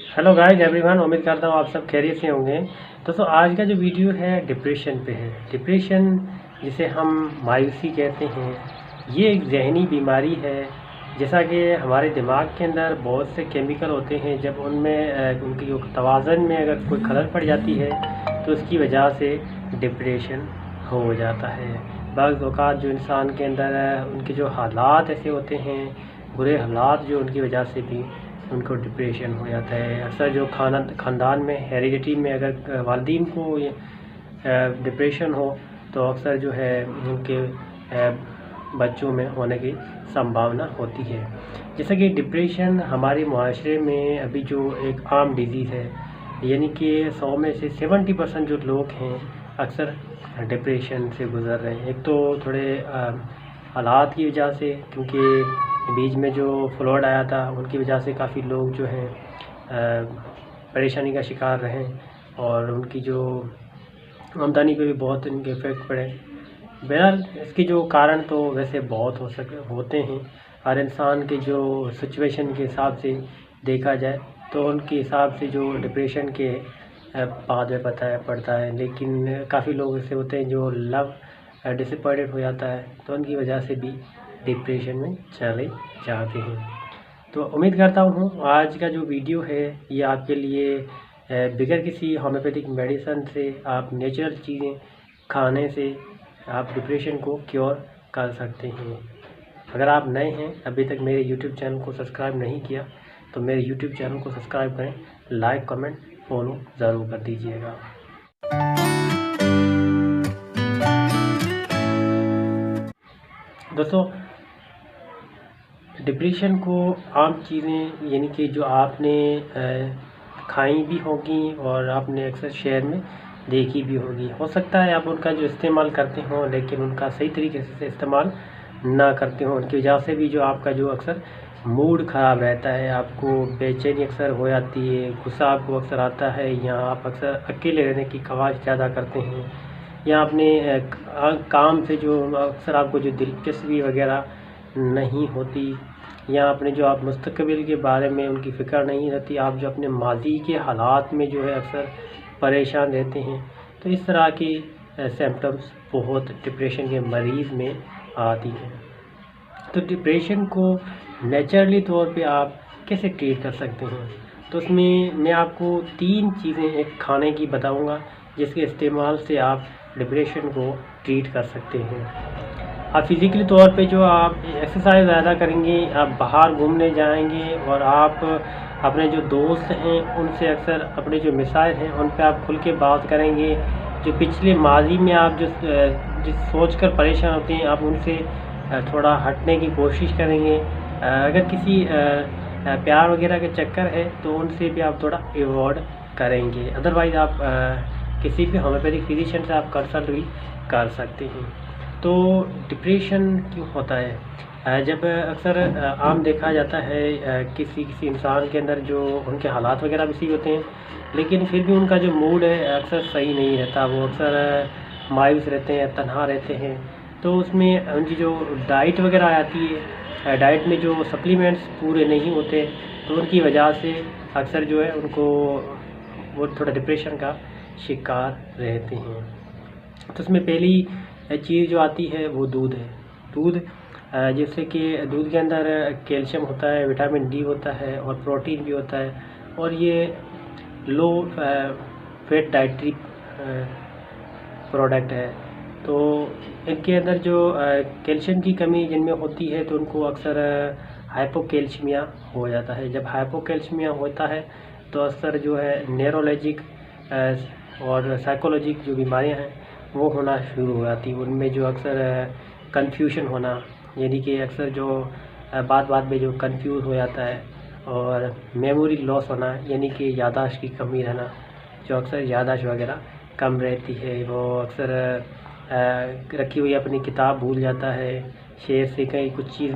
Hello guys everyone, उम्मीद करता हूँ आप सब खैरियत से होंगे। दोस्तों आज का जो वीडियो है डिप्रेशन पे है। डिप्रेशन जिसे हम मायूसी कहते हैं, ये एक जहनी बीमारी है। जैसा कि हमारे दिमाग के अंदर बहुत से केमिकल होते हैं, जब उनमें उनकी जो तवाज़न में अगर कोई खलल पड़ जाती है तो उसकी वजह से डिप्रेशन हो जाता है। बाज़ औक़ात जो इंसान के अंदर उनके जो हालात ऐसे होते हैं, बुरे हालात, जो उनकी वजह से भी उनको डिप्रेशन हो जाता है। अक्सर जो ख़ानदान में हेरिडिटी में अगर वालिदैन को डिप्रेशन हो तो अक्सर जो है उनके बच्चों में होने की संभावना होती है। जैसा कि डिप्रेशन हमारे माशरे में अभी जो एक आम डिजीज़ है, यानी कि 100 में से 70% जो लोग हैं अक्सर डिप्रेशन से गुज़र रहे हैं। एक तो थोड़े हालात की वजह से, क्योंकि बीच में जो फ्लड आया था उनकी वजह से काफ़ी लोग जो हैं परेशानी का शिकार रहे और उनकी जो आमदनी पे भी बहुत इनके इफ़ेक्ट पड़े। बहरहाल इसके जो कारण तो वैसे बहुत होते हैं। हर इंसान के जो सिचुएशन के हिसाब से देखा जाए तो उनके हिसाब से जो डिप्रेशन के बाद में पड़ता है। लेकिन काफ़ी लोग ऐसे होते हैं जो लव डिसअपॉइंटेड हो जाता है, तो उनकी वजह से भी डिप्रेशन में चले जाते हैं। तो उम्मीद करता हूँ आज का जो वीडियो है ये आपके लिए बगैर किसी होम्योपैथिक मेडिसिन से, आप नेचुरल चीज़ें खाने से आप डिप्रेशन को क्योर कर सकते हैं। अगर आप नए हैं, अभी तक मेरे यूट्यूब चैनल को सब्सक्राइब नहीं किया तो मेरे यूट्यूब चैनल को सब्सक्राइब करें, लाइक कमेंट फॉलो ज़रूर कर दीजिएगा। दोस्तों डिप्रेशन को आम चीज़ें यानी कि जो आपने खाई भी होगी और आपने अक्सर शहर में देखी भी होगी, हो सकता है आप उनका जो इस्तेमाल करते हो लेकिन उनका सही तरीके से इस्तेमाल ना करते हो। उनकी वजह से भी जो आपका जो अक्सर मूड ख़राब रहता है, आपको बेचैनी अक्सर हो जाती है, गुस्सा आपको अक्सर आता है, या आप अक्सर अकेले रहने की ख्वाहिश ज़्यादा करते हैं, या अपने काम से जो अक्सर आपको जो दिलचस्पी वगैरह नहीं होती, या अपने जो आप मुस्तकबिल के बारे में उनकी फ़िक्र नहीं रहती, आप जो अपने माजी के हालात में जो है अक्सर परेशान रहते हैं। तो इस तरह की सिम्पटम्स बहुत डिप्रेशन के मरीज़ में आती हैं। तो डिप्रेशन को नेचुरली तौर पे आप कैसे ट्रीट कर सकते हैं, तो उसमें मैं आपको 3 चीज़ें एक खाने की बताऊंगा जिसके इस्तेमाल से आप डिप्रेशन को ट्रीट कर सकते हैं। आप फिज़िकली तौर पे जो आप एक्सरसाइज ज़्यादा करेंगे, आप बाहर घूमने जाएंगे और आप अपने जो दोस्त हैं उनसे अक्सर अपने जो मिसाइल हैं उन पे आप खुल के बात करेंगे। जो पिछले माजी में आप जिस सोच कर परेशान होते हैं, आप उनसे थोड़ा हटने की कोशिश करेंगे। अगर किसी प्यार वगैरह के चक्कर है तो उनसे भी आप थोड़ा अवॉइड करेंगे। अदरवाइज़ आप किसी भी होम्योपैथिक फिजिशियन से आप कंसल्ट भी कर सकते हैं। तो डिप्रेशन क्यों होता है? जब अक्सर आम देखा जाता है किसी इंसान के अंदर जो उनके हालात वगैरह भी सही होते हैं, लेकिन फिर भी उनका जो मूड है अक्सर सही नहीं रहता। वो अक्सर मायूस रहते हैं, तन्हा रहते हैं। तो उसमें उनकी जो डाइट वगैरह आती है, डाइट में जो सप्लीमेंट्स पूरे नहीं होते, तो उनकी वजह से अक्सर जो है उनको वो थोड़ा डिप्रेशन का शिकार रहते हैं। तो उसमें पहली चीज़ जो आती है वो दूध है। दूध जैसे कि दूध के अंदर कैल्शियम होता है, विटामिन डी होता है और प्रोटीन भी होता है, और ये लो फैट डाइटरी प्रोडक्ट है। तो इनके अंदर जो कैल्शियम की कमी जिनमें होती है तो उनको अक्सर हाइपोकैल्शियमिया हो जाता है। जब हाइपोकैल्शियमिया होता है तो अक्सर जो है न्यूरोलॉजिक और साइकोलॉजिक जो बीमारियां हैं वो होना शुरू हो जाती है। उनमें जो अक्सर कन्फ्यूजन होना, यानी कि अक्सर जो बात में जो कंफ्यूज हो जाता है, और मेमोरी लॉस होना, यानी कि याददाश्त की कमी रहना, जो अक्सर याददाश्त वगैरह कम रहती है। वो अक्सर रखी हुई अपनी किताब भूल जाता है, शहर से कहीं कुछ चीज़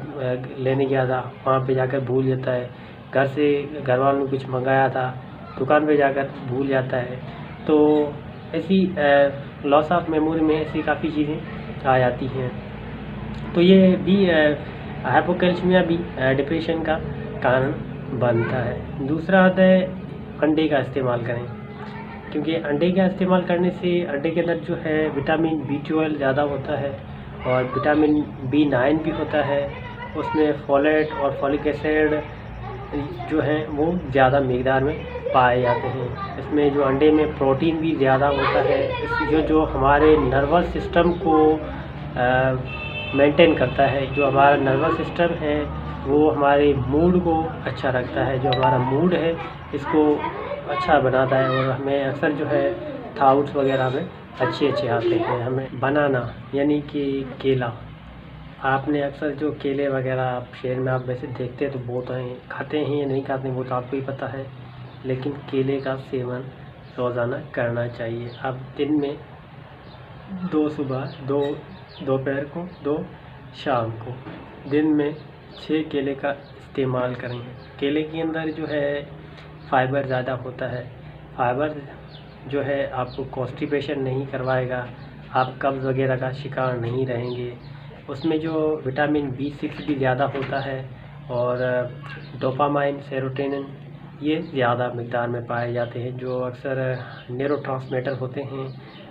लेने गया था वहाँ पे जाकर भूल जाता है, घर से घर वालों ने कुछ मंगाया था दुकान पे जाकर भूल जाता है। तो ऐसी लॉस ऑफ मेमोरी में ऐसी काफ़ी चीज़ें आ जाती हैं। तो ये भी हाइपोकैल्शियमिया भी डिप्रेशन का कारण बनता है। दूसरा आता है अंडे का इस्तेमाल करें, क्योंकि अंडे का इस्तेमाल करने से अंडे के अंदर जो है विटामिन B12 ज़्यादा होता है और विटामिन B9 भी होता है। उसमें फोलेट और फॉलिक एसिड जो है वो ज़्यादा मिक़दार में पाए जाते हैं। इसमें जो अंडे में प्रोटीन भी ज़्यादा होता है, जो हमारे नर्वस सिस्टम को मेंटेन करता है। जो हमारा नर्वस सिस्टम है वो हमारे मूड को अच्छा रखता है, जो हमारा मूड है इसको अच्छा बनाता है और हमें अक्सर जो है थाउट्स वगैरह में अच्छे आते हैं। हमें बनाना यानी कि केला, आपने अक्सर जो केले वगैरह आप शहर में आप वैसे देखते हैं तो बहुत हैं, खाते हैं या नहीं खाते हैं वो तो आपको ही पता है, लेकिन केले का सेवन रोज़ाना करना चाहिए। आप दिन में 2 सुबह, 2 दोपहर को, 2 शाम को, दिन में 6 केले का इस्तेमाल करें। केले के अंदर जो है फाइबर ज़्यादा होता है। फाइबर जो है आपको कॉन्स्टिपेशन नहीं करवाएगा, आप कब्ज़ वगैरह का शिकार नहीं रहेंगे। उसमें जो विटामिन B6 भी ज़्यादा होता है और डोपामाइन, सेरोटोनिन ये ज़्यादा मिक़दार में पाए जाते हैं, जो अक्सर न्यूरोट्रांसमीटर होते हैं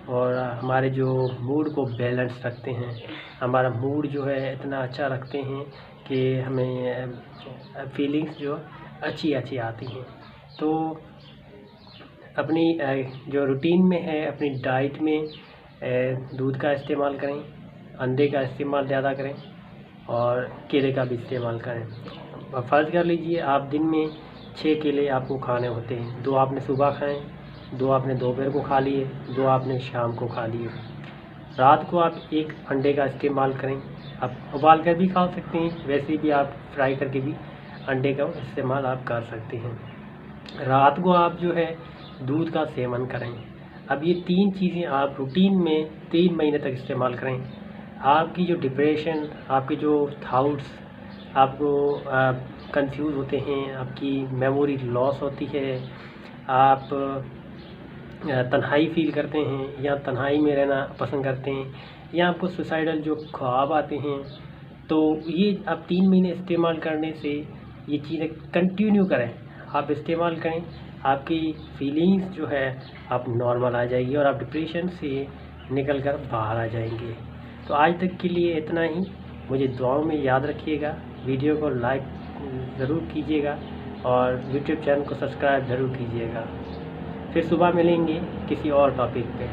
और हमारे जो मूड को बैलेंस रखते हैं। हमारा मूड जो है इतना अच्छा रखते हैं कि हमें फीलिंग्स जो अच्छी आती हैं। तो अपनी जो रूटीन में है, अपनी डाइट में दूध का इस्तेमाल करें, अंडे का इस्तेमाल ज़्यादा करें और केले का भी इस्तेमाल करें। फ़र्ज़ कर लीजिए आप दिन में 6 केले आपको खाने होते हैं, 2 आपने सुबह खाएँ, 2 आपने दोपहर को खा लिए, 2 आपने शाम को खा लिए। रात को आप 1 अंडे का इस्तेमाल करें। आप उबाल कर भी खा सकते हैं, वैसे भी आप फ्राई करके भी अंडे का इस्तेमाल आप कर सकते हैं। रात को आप जो है दूध का सेवन करें। अब ये 3 चीज़ें आप रूटीन में 3 महीने तक इस्तेमाल करें। आपकी जो डिप्रेशन, आपके जो थाउट्स आपको कंफ्यूज होते हैं, आपकी मेमोरी लॉस होती है, आप तन्हाई फील करते हैं या तन्हाई में रहना पसंद करते हैं या आपको सुसाइडल जो ख्वाब आते हैं, तो ये आप 3 महीने इस्तेमाल करने से ये चीज़ें कंटिन्यू करें, आप इस्तेमाल करें, आपकी फीलिंग्स जो है आप नॉर्मल आ जाएगी और आप डिप्रेशन से निकल कर बाहर आ जाएंगे। तो आज तक के लिए इतना ही। मुझे दुआओं में याद रखिएगा, वीडियो को लाइक ज़रूर कीजिएगा और यूट्यूब चैनल को सब्सक्राइब ज़रूर कीजिएगा। फिर सुबह मिलेंगे किसी और टॉपिक पे।